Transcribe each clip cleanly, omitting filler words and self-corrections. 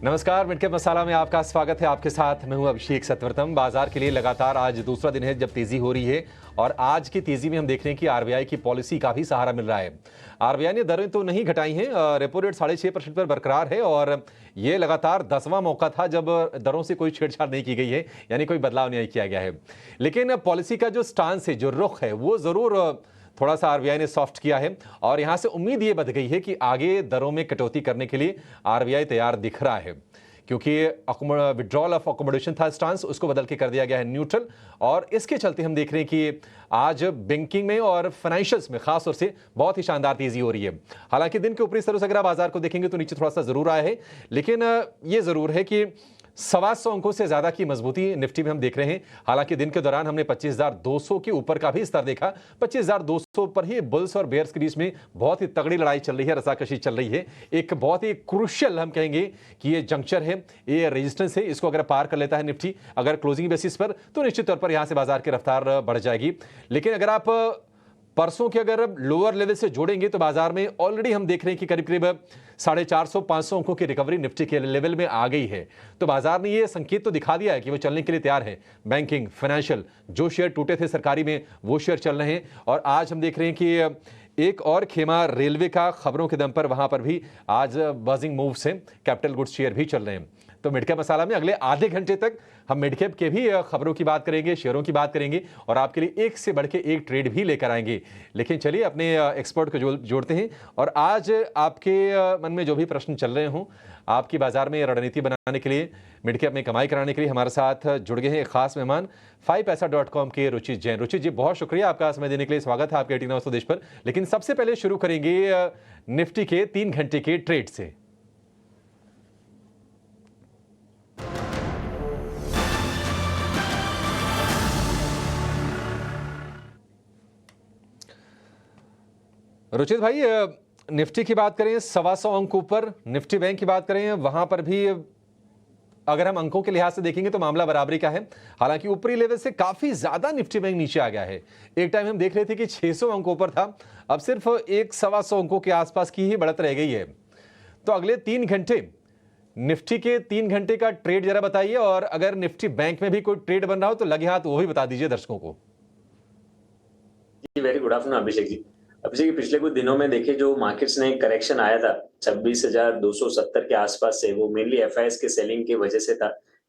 नमस्कार, मिडकैप मसाला में आपका स्वागत है। आपके साथ मैं हूं अभिषेक सतवर्तम। बाजार के लिए लगातार आज दूसरा दिन है जब तेजी हो रही है और आज की तेजी में हम देख रहे हैं कि आरबीआई की पॉलिसी का भी सहारा मिल रहा है। आरबीआई ने दरें तो नहीं घटाई हैं, रेपो रेट 6.5% पर बरकरार है और ये लगातार 10वां मौका था जब दरों से कोई छेड़छाड़ नहीं की गई है, यानी कोई बदलाव नहीं किया गया है। लेकिन पॉलिसी का जो स्टांस है, जो रुख है, वो जरूर थोड़ा सा आरबीआई ने सॉफ्ट किया है और यहां से उम्मीद ये बढ़ गई है कि आगे दरों में कटौती करने के लिए आरबीआई तैयार दिख रहा है, क्योंकि विड्रॉल ऑफ अकोमोडेशन था स्टांस, उसको बदल के कर दिया गया है न्यूट्रल। और इसके चलते हम देख रहे हैं कि आज बैंकिंग में और फाइनेंशियल्स में खास तौर से बहुत ही शानदार तेजी हो रही है। हालांकि दिन के ऊपरी स्तरों से अगर आप बाजार को देखेंगे तो नीचे थोड़ा सा जरूर आया है, लेकिन ये जरूर है कि 125 अंकों से ज्यादा की मजबूती निफ्टी में हम देख रहे हैं। हालांकि दिन के दौरान हमने 25,200 के ऊपर का भी स्तर देखा। 25,200 पर ही बुल्स और बेयर्स के बीच में बहुत ही तगड़ी लड़ाई चल रही है, रसाकशी चल रही है। एक बहुत ही क्रूशियल हम कहेंगे कि ये जंक्चर है, ये रेजिस्टेंस है। इसको अगर पार कर लेता है निफ्टी अगर क्लोजिंग बेसिस पर, तो निश्चित तौर पर यहां से बाजार की रफ्तार बढ़ जाएगी। लेकिन अगर आप परसों के अगर लोअर लेवल से जोड़ेंगे तो बाजार में ऑलरेडी हम देख रहे हैं कि करीब करीब 450-500 अंकों की रिकवरी निफ्टी के लेवल में आ गई है। तो बाजार ने ये संकेत तो दिखा दिया है कि वो चलने के लिए तैयार है। बैंकिंग, फाइनेंशियल, जो शेयर टूटे थे सरकारी में, वो शेयर चल रहे हैं। और आज हम देख रहे हैं कि एक और खेमा रेलवे का, खबरों के दम पर वहां पर भी आज बजिंग मूव्स हैं। कैपिटल गुड्स शेयर भी चल रहे हैं। तो मिडकैप मसाला में अगले आधे घंटे तक हम मिडकैप के भी खबरों की बात करेंगे, शेयरों की बात करेंगे और आपके लिए एक से बढ़ के एक ट्रेड भी लेकर आएंगे। लेकिन चलिए अपने एक्सपर्ट को जोड़ते हैं और आज आपके मन में जो भी प्रश्न चल रहे हों, आपकी बाजार में रणनीति बनाने के लिए, मिडकैप में कमाई कराने के लिए हमारे साथ जुड़ गए हैं एक खास मेहमान, 5paisa.com के रुचित जैन। रुचित जी, बहुत शुक्रिया आपका समय देने के लिए। स्वागत है आपके 18 अवर्स देश पर। लेकिन सबसे पहले शुरू करेंगे निफ्टी के 3 घंटे के ट्रेड से। रुचित भाई, निफ्टी की बात करें 125 अंक ऊपर, निफ्टी बैंक की बात करें वहां पर भी अगर हम अंकों के लिहाज से देखेंगे तो मामला बराबरी का है। हालांकि ऊपरी लेवल से काफी ज्यादा निफ्टी बैंक नीचे आ गया है। एक टाइम हम देख रहे थे कि 600 अंकों पर था, अब सिर्फ 125 अंकों के आसपास की ही बढ़त रह गई है। तो अगले 3 घंटे, निफ्टी के 3 घंटे का ट्रेड जरा बताइए और अगर निफ्टी बैंक में भी कोई ट्रेड बन रहा हो तो लगे हाथ वो भी बता दीजिए दर्शकों को। जी, very good afternoon Abhishek ji. Abhishek ji, पिछले कुछ दिनों में देखिए जो मार्केट्स ने करेक्शन आया था 26,270 के आसपास से, वो मेनली एफआईएस के सेलिंग की वजह से था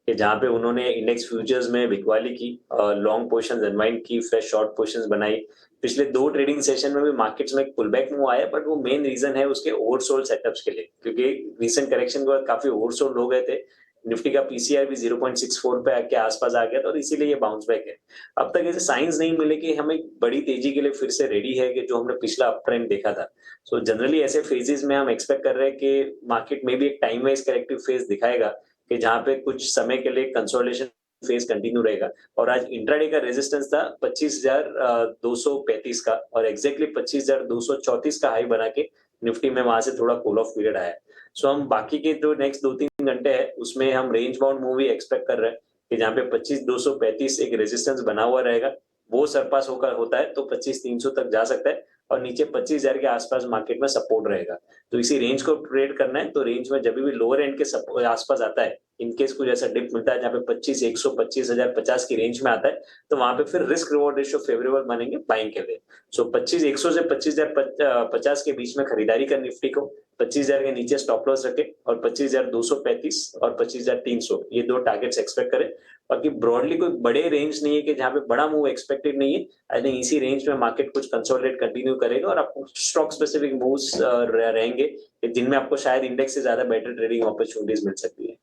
कि जहां पे उन्होंने इंडेक्स फ्यूचर्स में बिकवाली की, लॉन्ग पोजीशंस अनवाइंड की, फ्रेश शॉर्ट पोजीशंस बनाई। पिछले 2 ट्रेडिंग सेशन में भी मार्केट्स में एक पुलबैक मूव आया, बट वो मेन रीजन है उसके ओवरसोल्ड सेटअप्स के लिए, क्योंकि रिसेंट करेक्शन के बाद काफी ओवरसोल्ड हो गए थे। निफ्टी का पीसीआर भी 0.64 पे के आसपास आ गया था और इसीलिए ये बाउंस बैक है। अब तक ऐसे साइंस नहीं मिले कि हम एक बड़ी तेजी के लिए फिर से रेडी है, कि जो हमने पिछला अप ट्रेंड देखा था। सो जनरली ऐसे फेजेस में हम एक्सपेक्ट कर रहे हैं कि मार्केट में भी एक टाइम वाइज करेक्टिव फेज दिखाएगा, कि जहां पे कुछ समय के लिए कंसोलिडेशन फेज कंटिन्यू रहेगा। और आज इंट्राडे का रेजिस्टेंस था 25,235 का और एग्जैक्टली 25,234 का हाई बना के निफ्टी में वहां से थोड़ा कूल ऑफ पीरियड आया। सो हम बाकी के जो नेक्स्ट 2-3 घंटे है उसमें हम रेंज बाउंड मूवी एक्सपेक्ट कर रहे हैं, कि जहाँ पे 25,235 एक रेजिस्टेंस बना हुआ रहेगा। वो सरपास होकर होता है तो 25,300 तक जा सकता है और नीचे 25,000 के आसपास मार्केट में सपोर्ट रहेगा। तो इसी रेंज को ट्रेड करना है, तो रेंज में जब भी लोअर एंड के आसपास आता है, इनकेस कुछ ऐसा डिप मिलता है जहाँ पे 25,100, 25,050 की रेंज में आता है, तो वहां पे फिर रिस्क रिवॉर्ड रेशियो फेवरेबल बनेंगे बाइंग के लिए। सो 25,100 से 25,050 के बीच में खरीदारी कर निफ्टी को, 25,000 के नीचे स्टॉप लॉस रखे और 25,235 और 25,300 ये 2 टारगेट्स एक्सपेक्ट करें। बाकी ब्रॉडली कोई बड़े रेंज नहीं है कि जहां पे बड़ा मूव एक्सपेक्टेड नहीं है। आई थिंक इसी रेंज में मार्केट कुछ कंसोलिडेट कंटिन्यू करेगा और आपको स्टॉक स्पेसिफिक मूव्स रहेंगे जिनमें आपको शायद इंडेक्स से ज्यादा बेटर ट्रेडिंग अपॉर्चुनिटीज मिल सकती है।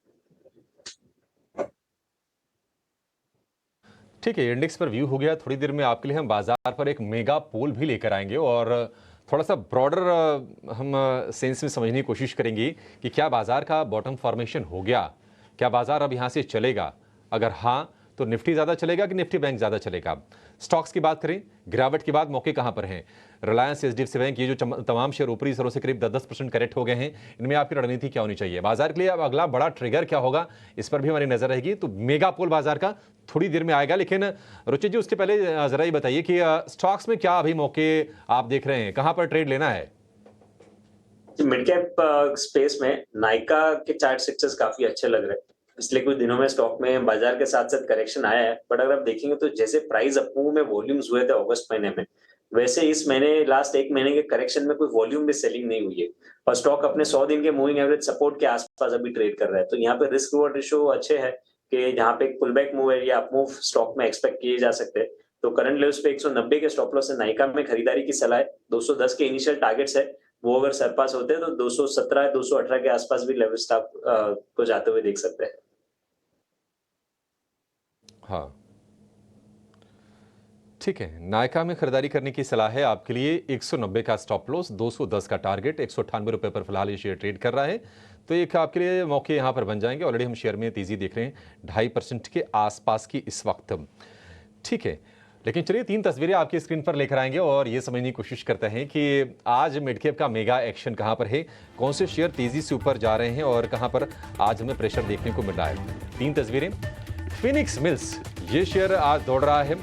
ठीक है, इंडेक्स पर व्यू हो गया। थोड़ी देर में आपके लिए हम बाजार पर एक मेगा पोल भी लेकर आएंगे और थोड़ा सा ब्रॉडर हम सेंस में समझने की कोशिश करेंगे कि क्या बाजार का बॉटम फॉर्मेशन हो गया, क्या बाजार अब यहाँ से चलेगा। अगर हाँ तो निफ्टी ज़्यादा चलेगा कि निफ्टी बैंक ज़्यादा चलेगा। स्टॉक्स की बात करें, गिरावट के बाद मौके कहाँ पर हैं। रिलायंस, एचडीएफसी बैंक, ये जो तमाम शेयर ऊपरी स्तरों से करीब 10% करेक्ट हो गए हैं, इनमें आपकी रणनीति क्या होनी चाहिए बाजार के लिए। अब अगला बड़ा ट्रिगर क्या होगा, इस पर भी हमारी नजर रहेगी। तो मेगा पोल बाजार का थोड़ी देर में आएगा, लेकिन रुचित जी उसके पहले जरा ये बताइए कि स्टॉक्स में क्या अभी मौके आप देख रहे हैं, कहाँ पर ट्रेड लेना है। मिड कैप स्पेस में नायका के चार्ट स्ट्रक्चर्स काफी अच्छे लग रहे हैं। पिछले कुछ दिनों में स्टॉक में बाजार के साथ साथ करेक्शन आया है, बट अगर आप देखेंगे तो जैसे प्राइस अपमूव में वॉल्यूम्स हुए थे अगस्त महीने में, वैसे इस महीने लास्ट एक महीने के करेक्शन में कोई वॉल्यूम में सेलिंग नहीं हुई है और स्टॉक अपने 100 दिन के मूविंग एवरेज सपोर्ट के आसपास अभी ट्रेड कर रहा है। तो यहाँ पे रिस्क रिवॉर्ड रेशियो अच्छे है कि यहाँ पे एक पुलबैक मूव है या अपमूव स्टॉक में एक्सपेक्ट किए जा सकते हैं। तो करंट लेवल्स पे 190 के स्टॉप लॉस से नायका में खरीदारी की सलाह है। 210 के इनिशियल टारगेट्स है, वो अगर सरपास होते हैं तो 217 218 के आसपास भी लेवल स्टॉप को जाते हुए देख सकते हैं। हाँ, ठीक है। नायका में खरीदारी करने की सलाह है आपके लिए। 190 का स्टॉप लॉस, 210 का टारगेट, 198 रुपए पर फिलहाल ये शेयर ट्रेड कर रहा है। तो एक आपके लिए मौके यहाँ पर बन जाएंगे। ऑलरेडी हम शेयर में तेजी देख रहे हैं 2.5% के आसपास की इस वक्त। ठीक है, लेकिन चलिए 3 तस्वीरें आपकी स्क्रीन पर लेकर आएंगे और ये समझने की कोशिश करते हैं कि आज मिड कैप का मेगा एक्शन कहाँ पर है, कौन से शेयर तेजी से ऊपर जा रहे हैं और कहाँ पर आज हमें प्रेशर देखने को मिल रहा है। 3 तस्वीरें। फिनिक्स मिल्स, ये शेयर आज दौड़ रहा है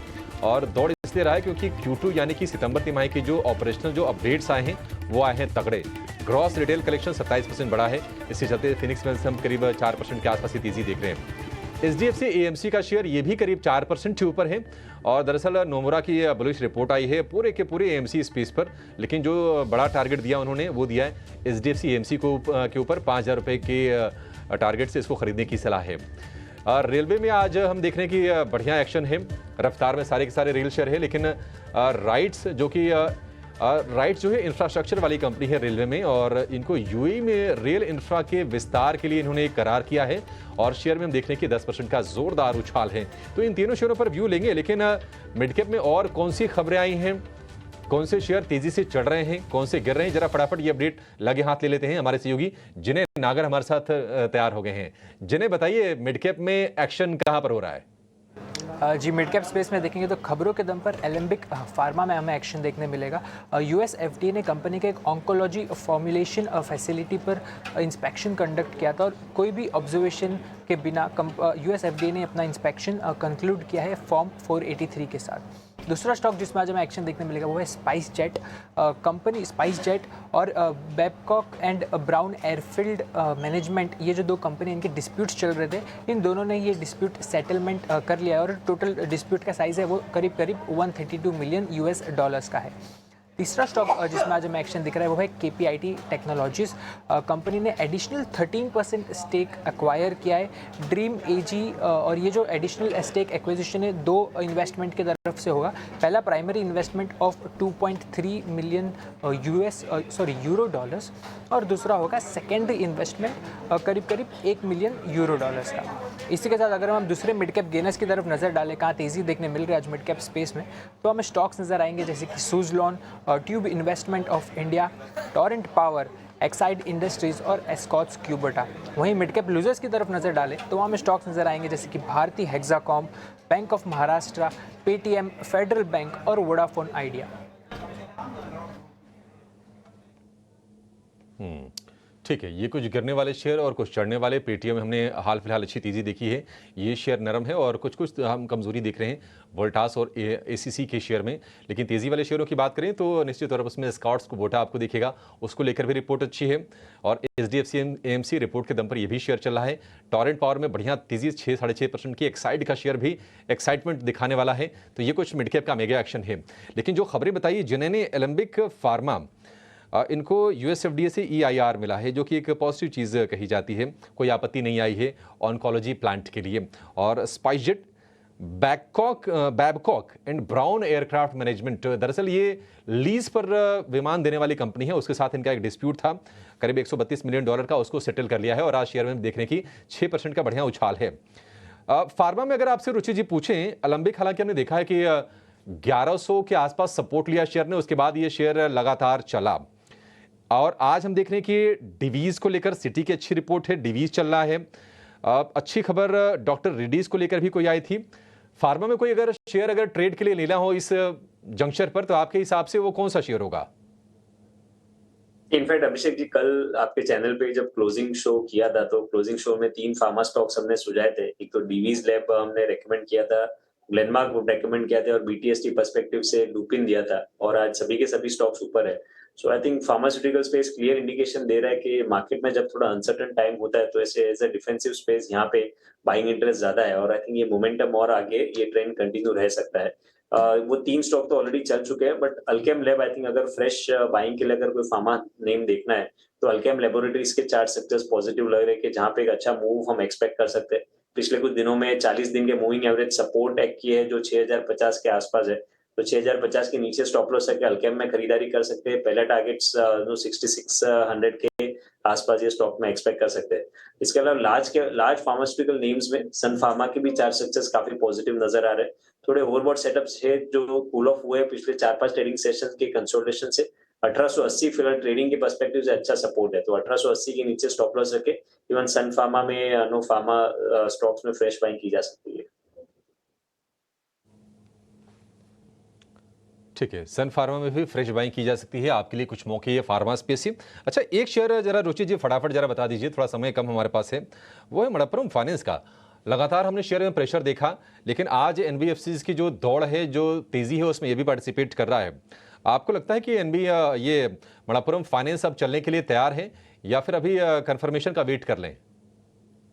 और दौड़ इसलिए रहा है क्योंकि Q2 यानी कि सितंबर तिमाही के जो ऑपरेशनल जो अपडेट्स आए हैं वो आए हैं तगड़े। ग्रॉस रिटेल कलेक्शन 27% बढ़ा है, इसके चलते फिनिक्स मिल्स हम करीब 4% के आसपास की तेजी देख रहे हैं। HDFC AMC का शेयर ये भी करीब 4% के ऊपर है और दरअसल नोमुरा की बुलिश रिपोर्ट आई है पूरे के पूरे AMC स्पेस पर, लेकिन जो बड़ा टारगेट दिया उन्होंने वो दिया है HDFC AMC को के ऊपर 5,000 रुपये के टारगेट से इसको खरीदने की सलाह है। रेलवे में आज हम देख रहे हैं कि बढ़िया एक्शन है, रफ्तार में सारे के सारे रेल शेयर है, लेकिन राइट्स जो कि राइट्स जो है इंफ्रास्ट्रक्चर वाली कंपनी है रेलवे में और इनको यूएई में रेल इंफ्रा के विस्तार के लिए इन्होंने एक करार किया है और शेयर में हम देख रहे हैं कि 10% का जोरदार उछाल है। तो इन तीनों शेयरों पर व्यू लेंगे, लेकिन मिड कैप में और कौन सी खबरें आई हैं, कौन से शेयर तेजी से चढ़ रहे हैं, कौन से गिर रहे हैं, जरा फटाफट ये अपडेट लगे हाथ ले लेते हैं। हमारे सहयोगी जिन्हें नागर हमारे साथ तैयार हो गए हैं। जिन्हें बताइए मिड कैप में एक्शन कहां पर हो रहा है? जी, मिड कैप स्पेस में देखेंगे तो खबरों के दम पर एलेम्बिक फार्मा में हमें एक्शन देखने मिलेगा। US FDA ने कंपनी के एक ऑन्कोलॉजी फॉर्मुलेशन फैसिलिटी पर इंस्पेक्शन कंडक्ट किया था और कोई भी ऑब्जर्वेशन के बिना US FDA ने अपना इंस्पेक्शन कंक्लूड किया है फॉर्म 483 के साथ। दूसरा स्टॉक जिसमें आज हमें एक्शन देखने मिलेगा वो है SpiceJet. Company SpiceJet और Babcock and Brown airfield management, ये जो 2 कंपनी इनके डिस्प्यूट्स चल रहे थे, इन दोनों ने ये डिस्प्यूट सेटलमेंट कर लिया और टोटल डिस्प्यूट का साइज़ है वो करीब करीब $132 मिलियन का है। तीसरा स्टॉक जिसमें आज हमें एक्शन दिख रहा है वो है KPIT टेक्नोलॉजीज। कंपनी ने एडिशनल 13% स्टेक एक्वायर किया है ड्रीम AG और ये जो एडिशनल स्टेक एक्विजिशन है 2 इन्वेस्टमेंट की तरफ से होगा। पहला primary investment of 2.3 million euro dollars और दूसरा होगा सेकेंडरी इन्वेस्टमेंट करीब करीब $1 मिलियन का। इसी के साथ अगर हम दूसरे मिड कैप गेनर्स की तरफ नज़र डालें कहाँ तेज़ी देखने मिल रही है आज मिड कैप स्पेस में, तो हमें स्टॉक्स नज़र आएंगे जैसे कि Suzlon, tube investment of India, Torrent power, Exide industries और एस्कॉट्स क्यूबर्टा। वहीं मिड कैप लूजर्स की तरफ नज़र डालें तो वहाँ हमें स्टॉक्स नज़र आएंगे जैसे कि Bharti Hexacom, bank of Maharashtra, Paytm, federal bank और वोडाफोन आइडिया। ठीक है, ये कुछ गिरने वाले शेयर और कुछ चढ़ने वाले। पेटीएम में हमने हाल फिलहाल अच्छी तेजी देखी है, ये शेयर नरम है और कुछ कुछ हम कमजोरी देख रहे हैं वोल्टास और ACC के शेयर में। लेकिन तेजी वाले शेयरों की बात करें तो निश्चित तौर पर उसमें स्कॉट्स को बोटा आपको दिखेगा, उसको लेकर भी रिपोर्ट अच्छी है और HDFC AMC रिपोर्ट के दम पर यह भी शेयर चल रहा है। टोरेंट पावर में बढ़िया तेजी 6-6.5% की, एक्साइड का शेयर भी एक्साइटमेंट दिखाने वाला है। तो ये कुछ मिड कैप का मेगा एक्शन है। लेकिन जो खबरें बताई जिन्हें एलेम्बिक फार्मा, इनको US FDA से EIR मिला है जो कि एक पॉजिटिव चीज़ कही जाती है, कोई आपत्ति नहीं आई है ऑन्कोलॉजी प्लांट के लिए। और SpiceJet, Babcock and brown aircraft management, दरअसल ये लीज पर विमान देने वाली कंपनी है, उसके साथ इनका एक डिस्प्यूट था करीब $132 मिलियन का, उसको सेटल कर लिया है और आज शेयर में देखने की 6% का बढ़िया उछाल है। फार्मा में अगर आपसे रुचि जी पूछें, एलेम्बिक हालांकि हमने देखा है कि 1100 के आसपास सपोर्ट लिया शेयर ने, उसके बाद ये शेयर लगातार चला और आज हम देख रहे हैं कि डिवीज को लेकर सिटी की अच्छी रिपोर्ट है, डिवीज चल रहा है। अच्छी खबर डॉक्टर रेड्डीज को लेकर भी कोई आई थी। फार्मा में कोई अगर शेयर अगर ट्रेड के लिए लेना हो इस जंक्शन पर तो आपके हिसाब से वो कौन सा शेयर होगा? इनफैक्ट अभिषेक जी, कल आपके चैनल पे जब क्लोजिंग शो किया था तो क्लोजिंग शो में 3 फार्मा स्टॉक्स हमने सुझाए थे। एक तो डीवीज लैब हमने रेकमेंड किया था, ग्लेनमार्क रेकमेंड किया था और BTST पर्सपेक्टिव से लुपिन दिया था और आज सभी के सभी स्टॉक्स ऊपर है। So I think pharmaceutical space clear indication दे रहा है कि मार्केट में जब थोड़ा अनसर्टन टाइम होता है तो ऐसे एज अ डिफेंसिव स्पेस यहाँ पे बाइंग इंटरेस्ट ज्यादा है, और आई थिंक ये मोमेंटम और आगे ये ट्रेंड कंटिन्यू रह सकता है। वो 3 स्टॉक तो ऑलरेडी चल चुके हैं, but Alkem lab I think अगर फ्रेश बाइंग के लिए अगर कोई फार्मा नेम देखना है तो अल्केम लेबोरेटरीज के चार्ट सेक्टर्स पॉजिटिव लग रहे हैं कि जहाँ पे एक अच्छा मूव हम एक्सपेक्ट कर सकते हैं। पिछले कुछ दिनों में 40 दिन के मूविंग एवरेज सपोर्ट एक किए है जो 6050 के आसपास है, तो 6050 के नीचे स्टॉप लॉस है कि अल्केम में खरीदारी कर सकते हैं। पहले टारगेट्स जो 6600 के आसपास ये स्टॉक में एक्सपेक्ट कर सकते हैं। इसके अलावा लार्ज फार्मास्यूटिकल नेम्स में सन फार्मा के भी चार्ट स्ट्रक्चर्स काफी पॉजिटिव नजर आ रहे हैं। थोड़े ओवरबॉट सेटअप्स है जो कूल ऑफ हुए पिछले 4-5 ट्रेडिंग सेशन के कंसोलिडेशन से। 1880 फिलहाल ट्रेडिंग के पर्सपेक्टिव से अच्छा सपोर्ट है, तो 1880 के नीचे स्टॉप लॉस रखे इवन सन फार्मा में नो फार्मा स्टॉक्स में फ्रेश बाइंग की जा सकती है। ठीक है, सन फार्मा में भी फ्रेश बाइंग की जा सकती है, आपके लिए कुछ मौके है फार्मा स्पेस से। अच्छा, एक शेयर जरा रुचि जी फटाफट जरा बता दीजिए, थोड़ा समय कम हमारे पास है, वो है मणप्पुरम फाइनेंस का। लगातार हमने शेयर में प्रेशर देखा, लेकिन आज एनबीएफसीज की जो दौड़ है, जो तेजी है, उसमें ये भी पार्टिसिपेट कर रहा है। आपको लगता है कि ये मणप्पुरम फाइनेंस अब चलने के लिए तैयार है या फिर अभी कंफर्मेशन का वेट कर लें?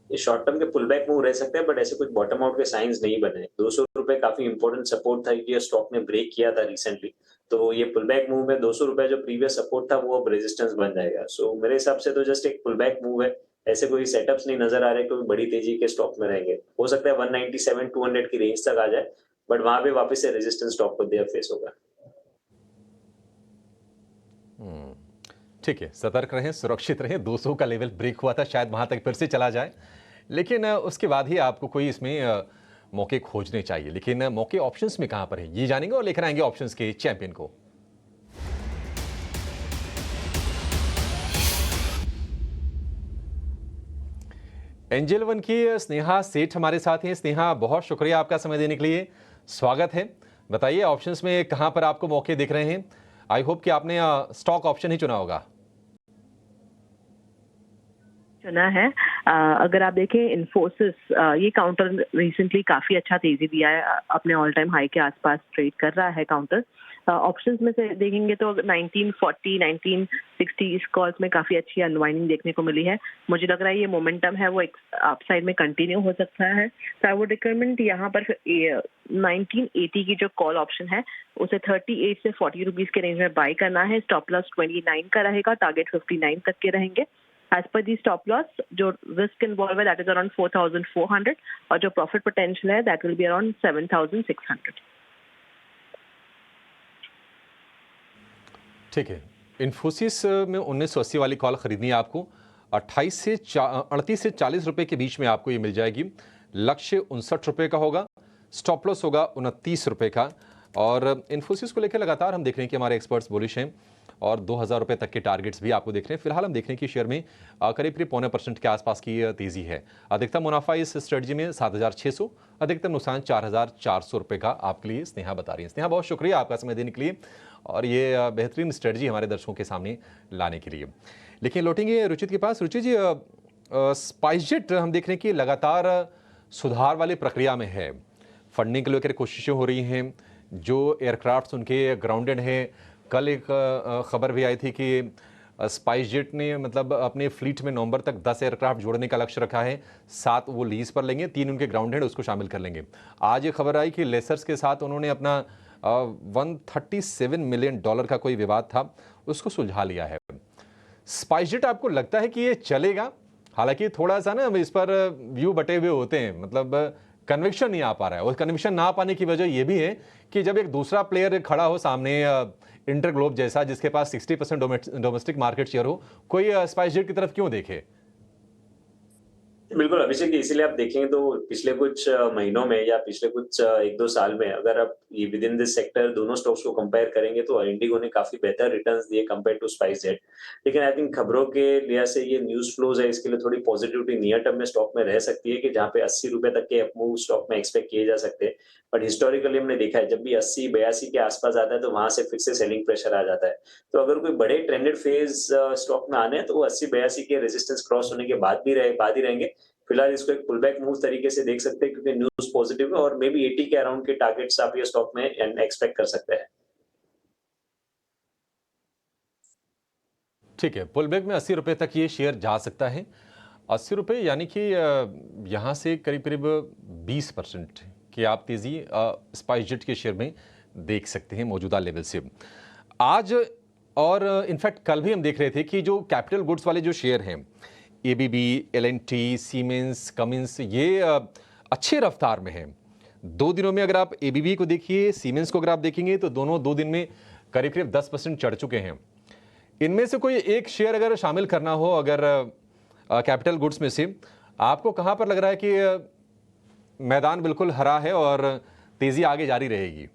ये शॉर्ट टर्म के पुल बैक मूव रह सकते हैं, बट ऐसे कुछ बॉटम आउट के साइंस नहीं बने। 200 रुपए काफी इंपॉर्टेंट सपोर्ट था, ये स्टॉक ने ब्रेक किया था रिसेंटली, तो ये पुल बैक मूव में 200 रुपए जो प्रीवियस सपोर्ट था वो अब रेजिस्टेंस बन जाएगा। सो मेरे हिसाब से तो जस्ट एक पुल बैक मूव है, ऐसे कोई सेटअप्स नहीं नजर आ रहे कोई बड़ी तेजी के स्टॉक में रहेंगे। हो सकता है 197 200 की रेंज तक आ जाए, बट वहां पे वापस से रेजिस्टेंस स्टॉक को देर फेस होगा। ठीक है, सतर्क रहें, सुरक्षित रहें। 200 का लेवल ब्रेक हुआ था, शायद वहां तक फिर से चला जाए, लेकिन उसके बाद ही आपको कोई इसमें मौके खोजने चाहिए। लेकिन मौके ऑप्शंस में कहां पर है, ये जानेंगे और लेकर आएंगे ऑप्शंस के चैंपियन को। एंजल वन की स्नेहा सेठ हमारे साथ हैं। स्नेहा, बहुत शुक्रिया आपका समय देने के लिए, स्वागत है। बताइए ऑप्शंस में कहां पर आपको मौके दिख रहे हैं? आई होप कि आपने स्टॉक ऑप्शन ही चुना होगा। चुना है। अगर आप देखें इन्फोसिस, ये काउंटर रिसेंटली काफी अच्छा तेजी दिया है, अपने ऑल टाइम हाई के आसपास ट्रेड कर रहा है काउंटर। ऑप्शंस में से देखेंगे तो 1940 1960 इस कॉल्स में काफी अच्छी अनवाइंडिंग देखने को मिली है। मुझे लग रहा है ये मोमेंटम है वो एक अपसाइड में कंटिन्यू हो सकता है, तो आई वुड रिकमेंड यहाँ पर 1980 की जो कॉल ऑप्शन है उसे 38 से 40 रुपीज के रेंज में बाय करना है। स्टॉप लॉस 29 का रहेगा, टारगेट 59 तक के रहेंगे। As per the stop loss, जो risk involved है that is around 4,400 और जो profit potential है that will be around 7,600. ठीक है, इन्फोसिस में 1980 वाली कॉल खरीदनी है आपको। 38 से 40 रुपए के बीच में आपको ये मिल जाएगी। लक्ष्य 59 रुपए का होगा, स्टॉप लॉस होगा 29 रुपए का। और इन्फोसिस को लेकर लगातार हम देख रहे हैं कि हमारे एक्सपर्ट्स बुलिश हैं और 2000 रुपए तक के टारगेट्स भी आपको देख रहे हैं। फिलहाल हम देख रहे हैं कि शेयर में करीब 0.25% के आसपास की तेजी है। अधिकतम मुनाफा इस स्ट्रेटजी में 7600, अधिकतम नुकसान 4400 रुपए का आपके लिए स्नेहा बता रही है। स्नेहा, बहुत शुक्रिया आपका समय देने के लिए और ये बेहतरीन स्ट्रेटजी हमारे दर्शकों के सामने लाने के लिए। लेकिन लौटेंगे रुचित के पास। रुचित जी, स्पाइसजेट हम देख रहे हैं कि लगातार सुधार वाली प्रक्रिया में है, फंडिंग को लेकर कोशिशें हो रही हैं, जो एयरक्राफ्ट उनके ग्राउंडेड हैं। कल एक खबर भी आई थी कि स्पाइसजेट ने मतलब अपने फ्लीट में नवंबर तक 10 एयरक्राफ्ट जोड़ने का लक्ष्य रखा है। 7 वो लीज पर लेंगे, 3 उनके ग्राउंडेड उसको शामिल कर लेंगे। आज ये खबर आई कि लेसर्स के साथ उन्होंने अपना $137 मिलियन का कोई विवाद था, उसको सुलझा लिया है। स्पाइसजेट आपको लगता है कि ये चलेगा? हालांकि थोड़ा सा ना इस पर व्यू बटे हुए होते हैं, मतलब कन्विक्शन नहीं आ पा रहा है। और कन्विक्शन ना आ पाने की वजह ये भी है कि जब एक दूसरा प्लेयर खड़ा हो सामने, इंटरग्लोब जैसा जिसके पास 60% डोमेस्टिक मार्केट शेयर हो, कोई स्पाइसजेट की तरफ क्यों देखे? बिल्कुल अभिषेक, इसीलिए आप देखेंगे तो पिछले कुछ महीनों में या पिछले कुछ 1-2 साल में अगर आप ये विद इन दिस सेक्टर दोनों स्टॉक्स को कंपेयर करेंगे तो इंडिगो ने काफी बेहतर रिटर्न्स दिए कंपेयर टू स्पाइसजेट। लेकिन आई थिंक खबरों के लिहाज से ये न्यूज फ्लोज है, इसके लिए थोड़ी पॉजिटिविटी नियर टर्म में स्टॉक में रह सकती है कि जहाँ पे 80 रुपए तक के अपमूव स्टॉक में एक्सपेक्ट किए जा सकते हैं। बट हिस्टोरिकली हमने देखा है जब भी 80-82 के आसपास आता है तो वहां से फिर से सेलिंग प्रेशर आ जाता है। तो अगर कोई बड़े ट्रेंडेड फेज स्टॉक में आने हैं तो वो 80-82 के रेजिस्टेंस क्रॉस होने के बाद ही रहेंगे। फिलहाल इसको एक पुल बैक मूव तरीके से देख सकते हैं क्योंकि न्यूज पॉजिटिव है और मे बी 80 के अराउंड के टारगेट्स आप ये स्टॉक में एक्सपेक्ट कर सकते हैं। ठीक है, पुल बैक में 80 रुपये तक ये शेयर जा सकता है। 80 रुपये यानी कि यहाँ से करीब करीब 20% की आप तेज़ी स्पाइस जेट के शेयर में देख सकते हैं मौजूदा लेवल से। आज और इनफैक्ट कल भी हम देख रहे थे कि जो कैपिटल गुड्स वाले जो शेयर हैं, एबीबी, एलएनटी, सीमेंस, कमिंस, ये अच्छे रफ्तार में हैं। 2 दिनों में अगर आप एबीबी को देखिए, सीमेंस को अगर आप देखेंगे तो दोनों 2 दिन में करीब करीब 10% चढ़ चुके हैं। इनमें से कोई एक शेयर अगर शामिल करना हो अगर कैपिटल गुड्स में से, आपको कहां पर लग रहा है कि मैदान बिल्कुल हरा है और तेजी आगे जारी रहेगी?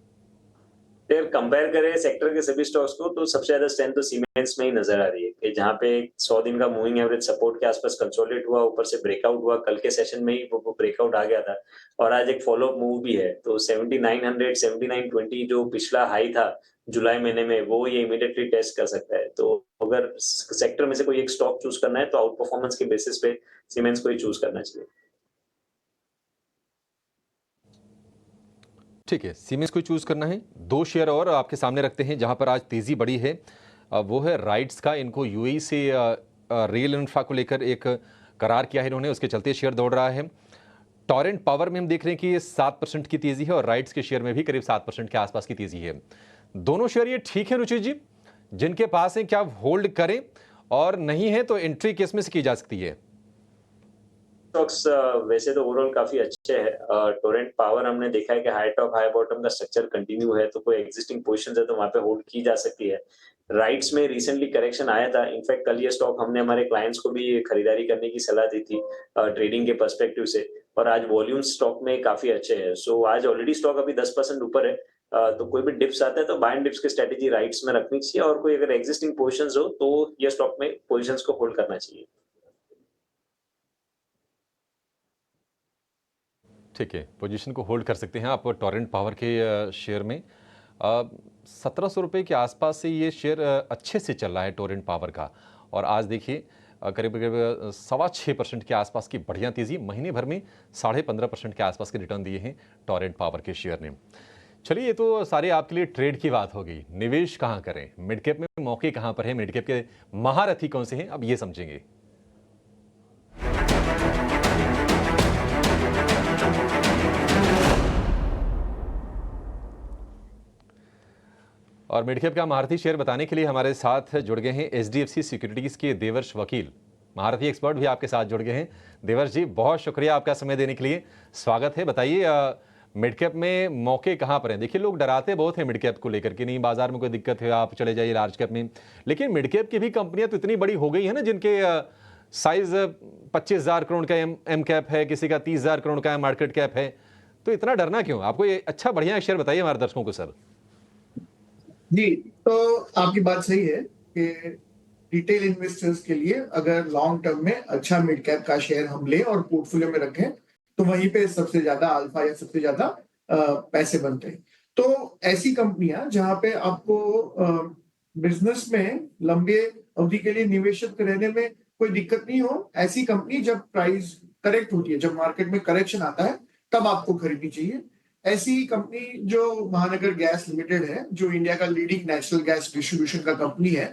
फिर कंपेयर करें सेक्टर के सभी स्टॉक्स को तो सबसे ज्यादा स्ट्रेंथ तो सीमेंट्स में ही नजर आ रही है कि जहां पे 100 दिन का मूविंग एवरेज सपोर्ट के आसपास कंसोलिडेट हुआ, ऊपर से ब्रेकआउट हुआ। कल के सेशन में ही वो ब्रेकआउट आ गया था और आज एक फॉलो अप मूव भी है। तो 7900 7920 जो पिछला हाई था जुलाई महीने में, वो ये इमीडिएटली टेस्ट कर सकता है। तो अगर सेक्टर में से कोई एक स्टॉक चूज करना है तो आउट परफॉर्मेंस के बेसिस पे सीमेंट्स को ही चूज करना चाहिए। ठीक है, सीमेंस को चूज करना है। 2 शेयर और आपके सामने रखते हैं जहां पर आज तेजी बढ़ी है, वो है राइट्स का। इनको यूएई से रेल इंफ्रा को लेकर एक करार किया है इन्होंने, उसके चलते शेयर दौड़ रहा है। टोरेंट पावर में हम देख रहे हैं कि 7% की तेजी है और राइट्स के शेयर में भी करीब 7% के आसपास की तेजी है। दोनों शेयर ये ठीक है रुचि जी, जिनके पास है क्या होल्ड करें, और नहीं है तो एंट्री किस में से की जा सकती है? स्टॉक्स वैसे तो ओवरऑल काफी अच्छे हैं। टोरेंट पावर हमने देखा है कि हाई टॉप हाई बॉटम का स्ट्रक्चर कंटिन्यू है, तो कोई एग्जिस्टिंग पोजीशन है तो वहां पे होल्ड की जा सकती है। राइट्स में रिसेंटली करेक्शन आया था। इनफैक्ट कल ये स्टॉक हमने हमारे क्लाइंट्स को भी खरीदारी करने की सलाह दी थी ट्रेडिंग के पर्सपेक्टिव से, और आज वॉल्यूम स्टॉक में काफी अच्छे हैं। सो आज ऑलरेडी स्टॉक अभी 10% ऊपर है। तो कोई भी डिप्स आता है तो बाय एंड डिप्स की स्ट्रेटेजी राइट्स में रखनी चाहिए, और कोई अगर एग्जिस्टिंग पोजीशंस हो तो ये स्टॉक में पोजीशंस को होल्ड करना चाहिए। ठीक है, पोजीशन को होल्ड कर सकते हैं आप टोरेंट पावर के शेयर में। 1700 रुपये के आसपास से ये शेयर अच्छे से चल रहा है टोरेंट पावर का, और आज देखिए करीब करीब 6.25% के आसपास की बढ़िया तेज़ी, महीने भर में 15.5% के आसपास के रिटर्न दिए हैं टोरेंट पावर के शेयर ने। चलिए, ये तो सारे आपके लिए ट्रेड की बात हो गई। निवेश कहाँ करें, मिड कैप में मौके कहाँ पर हैं, मिड कैप के महारथी कौन से हैं, अब ये समझेंगे। और मिड कैप का महारथी शेयर बताने के लिए हमारे साथ जुड़ गए हैं एचडीएफसी सिक्योरिटीज के देवर्ष वकील, महारथी एक्सपर्ट भी आपके साथ जुड़ गए हैं। देवर्ष जी, बहुत शुक्रिया आपका समय देने के लिए, स्वागत है। बताइए मिड कैप में मौके कहाँ पर हैं? देखिए, लोग डराते बहुत हैं मिड कैप को लेकर कि नहीं बाजार में कोई दिक्कत है आप चले जाइए लार्ज कैप में, लेकिन मिड कैप की भी कंपनियां तो इतनी बड़ी हो गई है ना, जिनके साइज 25,000 करोड़ का एम कैप है, किसी का 30,000 करोड़ का मार्केट कैप है, तो इतना डरना क्यों? आपको ये अच्छा बढ़िया शेयर बताइए हमारे दर्शकों को सर। जी, तो आपकी बात सही है कि रिटेल इन्वेस्टर्स के लिए अगर लॉन्ग टर्म में अच्छा मिड कैप का शेयर हम लें और पोर्टफोलियो में रखें तो वहीं पे सबसे ज्यादा अल्फा या सबसे ज्यादा पैसे बनते हैं। तो ऐसी कंपनियां जहां पे आपको बिजनेस में लंबे अवधि के लिए निवेशित रहने में कोई दिक्कत नहीं हो, ऐसी कंपनी जब प्राइस करेक्ट होती है, जब मार्केट में करेक्शन आता है, तब आपको खरीदनी चाहिए। ऐसी कंपनी जो महानगर गैस लिमिटेड है, जो इंडिया का लीडिंग नेचुरल गैस डिस्ट्रीब्यूशन का कंपनी है,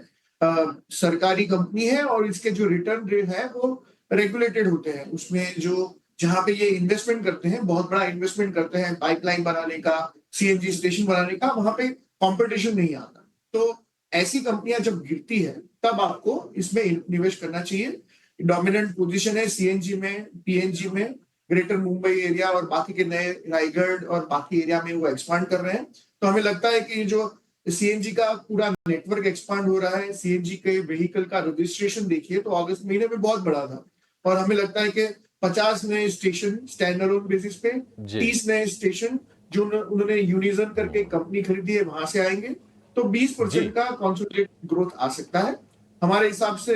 सरकारी कंपनी है, और इसके जो रिटर्न रेट है वो रेगुलेटेड होते हैं। उसमें जो जहां पे ये इन्वेस्टमेंट करते हैं, बहुत बड़ा इन्वेस्टमेंट करते हैं पाइपलाइन बनाने का, सीएनजी स्टेशन बनाने का, वहां पे कंपटीशन नहीं आता। तो ऐसी कंपनियां जब गिरती है तब आपको इसमें निवेश करना चाहिए। डोमिनेंट पोजीशन है सीएनजी में, पीएनजी में, ग्रेटर मुंबई एरिया और बाकी के नए रायगढ़ और बाकी एरिया में वो एक्सपांड कर रहे हैं। तो हमें लगता है कि जो सीएनजी का पूरा नेटवर्क एक्सपांड हो रहा है, सीएनजी के व्हीकल का रजिस्ट्रेशन देखिए तो अगस्त महीने में बहुत बड़ा था, और हमें लगता है कि 50 नए स्टेशन स्टैंड अलोन बेसिस पे, 30 नए स्टेशन जो उन्होंने यूनिजन करके कंपनी खरीदी है वहां से आएंगे। तो 20% का कॉन्सोलिडेट ग्रोथ आ सकता है हमारे हिसाब से।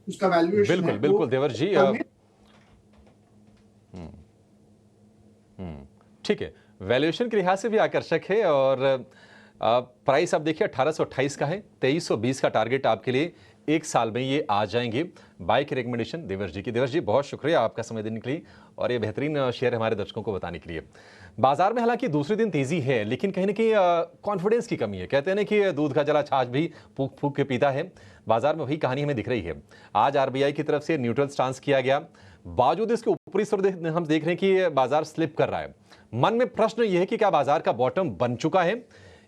उसका वैल्यूएशन बिल्कुल बिल्कुल देवर जी, ठीक है, वैल्यूएशन के लिहाज से भी आकर्षक है, और प्राइस आप देखिए 1828 का है, 2320 का टारगेट आपके लिए 1 साल में ये आ जाएंगे। बाय की रिकमेंडेशन देवर्ष जी की। देवर्ष जी बहुत शुक्रिया आपका समय देने के लिए और ये बेहतरीन शेयर हमारे दर्शकों को बताने के लिए। बाजार में हालांकि दूसरे दिन तेजी है, लेकिन कहीं ना कहीं कॉन्फिडेंस की कमी है। कहते हैं ना कि दूध का जला छाछ भी फूक फूक के पीता है। बाजार में वही कहानी हमें दिख रही है। आज आरबीआई की तरफ से न्यूट्रल स्टांस किया गया, बावजूद इसके ऊपरी स्तर हम देख रहे हैं कि बाजार स्लिप कर रहा है। मन में प्रश्न यह है कि क्या बाजार का बॉटम बन चुका है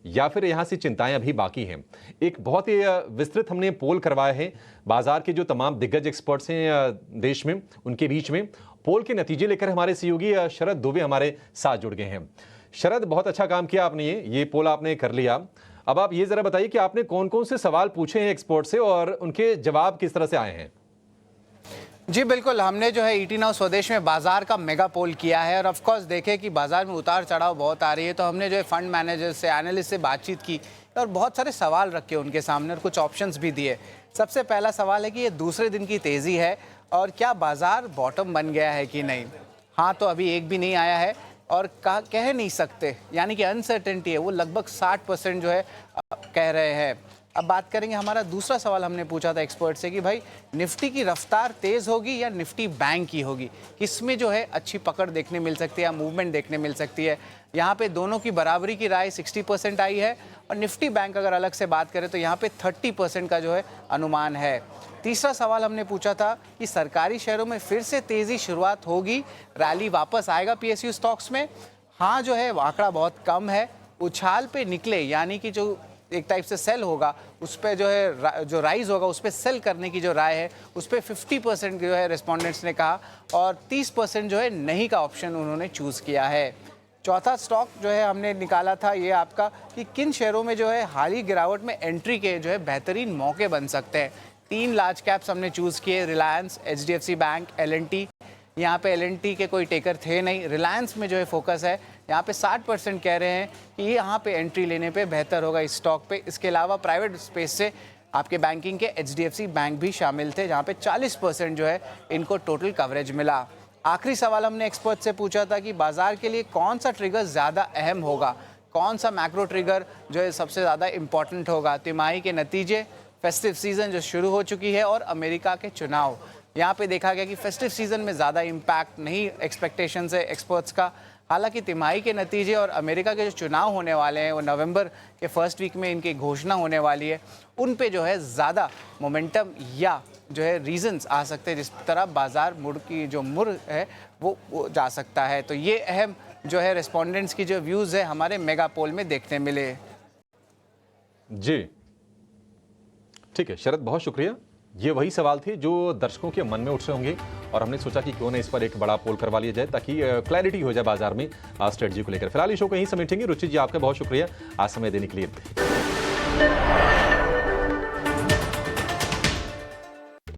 या फिर यहां से चिंताएं अभी बाकी हैं। एक बहुत ही विस्तृत हमने पोल करवाया है बाजार के जो तमाम दिग्गज एक्सपर्ट्स हैं देश में, उनके बीच में पोल के नतीजे लेकर हमारे सहयोगी शरद दुबे हमारे साथ जुड़ गए हैं। शरद, बहुत अच्छा काम किया आपने, ये पोल आपने कर लिया। अब आप ये जरा बताइए कि आपने कौन कौन से सवाल पूछे हैं एक्सपर्ट से और उनके जवाब किस तरह से आए हैं। जी बिल्कुल, हमने जो है ईटी नाउ स्वदेश में बाजार का मेगा पोल किया है और ऑफ कोर्स देखे कि बाजार में उतार चढ़ाव बहुत आ रही है, तो हमने जो है फंड मैनेजर से, एनालिस्ट से बातचीत की और बहुत सारे सवाल रखे उनके सामने और कुछ ऑप्शंस भी दिए। सबसे पहला सवाल है कि ये दूसरे दिन की तेज़ी है और क्या बाजार बॉटम बन गया है कि नहीं। हाँ, तो अभी एक भी नहीं आया है और कह नहीं सकते, यानी कि अनसर्टेनिटी है वो लगभग 60% जो है कह रहे हैं। अब बात करेंगे, हमारा दूसरा सवाल हमने पूछा था एक्सपर्ट से कि भाई निफ्टी की रफ्तार तेज़ होगी या निफ्टी बैंक की होगी, किसमें जो है अच्छी पकड़ देखने मिल सकती है या मूवमेंट देखने मिल सकती है। यहाँ पे दोनों की बराबरी की राय 60% आई है और निफ्टी बैंक अगर अलग से बात करें तो यहाँ पे 30% का जो है अनुमान है। तीसरा सवाल हमने पूछा था कि सरकारी शेयरों में फिर से तेज़ी शुरुआत होगी, रैली वापस आएगा पीएसयू स्टॉक्स में। हाँ जो है आंकड़ा बहुत कम है, उछाल पे निकले यानी कि जो एक टाइप से सेल होगा उस पर जो है जो राइज होगा उस पर सेल करने की जो राय है उस पर 50% जो है रिस्पोंडेंट्स ने कहा और 30% जो है नहीं का ऑप्शन उन्होंने चूज़ किया है। चौथा स्टॉक जो है हमने निकाला था ये आपका कि किन शेयरों में जो है हाल गिरावट में एंट्री के जो है बेहतरीन मौके बन सकते हैं। 3 लार्ज कैप्स हमने चूज़ किए, रिलायंस, एचडीएफसी बैंक, एल&टी। यहाँ पे एल&टी के कोई टेकर थे नहीं, रिलायंस में जो है फोकस है। यहाँ पे 60% कह रहे हैं कि यहाँ पे एंट्री लेने पे बेहतर होगा इस स्टॉक पे। इसके अलावा प्राइवेट स्पेस से आपके बैंकिंग के एचडीएफसी बैंक भी शामिल थे, जहाँ पे 40% जो है इनको टोटल कवरेज मिला। आखिरी सवाल हमने एक्सपर्ट से पूछा था कि बाजार के लिए कौन सा ट्रिगर ज़्यादा अहम होगा, कौन सा मैक्रो ट्रिगर जो है सबसे ज़्यादा इम्पॉर्टेंट होगा। तिमाही के नतीजे, फेस्टिव सीज़न जो शुरू हो चुकी है और अमेरिका के चुनाव। यहाँ पे देखा गया कि फेस्टिव सीज़न में ज़्यादा इम्पैक्ट नहीं एक्सपेक्टेशन है एक्सपर्ट्स का। हालांकि तिमाही के नतीजे और अमेरिका के जो चुनाव होने वाले हैं वो नवंबर के फर्स्ट वीक में इनकी घोषणा होने वाली है, उन पे जो है ज़्यादा मोमेंटम या जो है रीजंस आ सकते हैं जिस तरह बाजार मुड़ की जो मुड़ है वो जा सकता है। तो ये अहम जो है रिस्पोंडेंट्स की जो व्यूज़ है हमारे मेगा पोल में देखने मिले। जी ठीक है शरद, बहुत शुक्रिया। ये वही सवाल थे जो दर्शकों के मन में उठ रहे होंगे और हमने सोचा कि क्यों ना इस पर एक बड़ा पोल करवा लिया जाए ताकि क्लैरिटी हो जाए बाजार में स्ट्रेटजी को लेकर। फिलहाल इस शो को यहीं समेटेंगे। रुचि जी आपका बहुत शुक्रिया आज समय देने के लिए।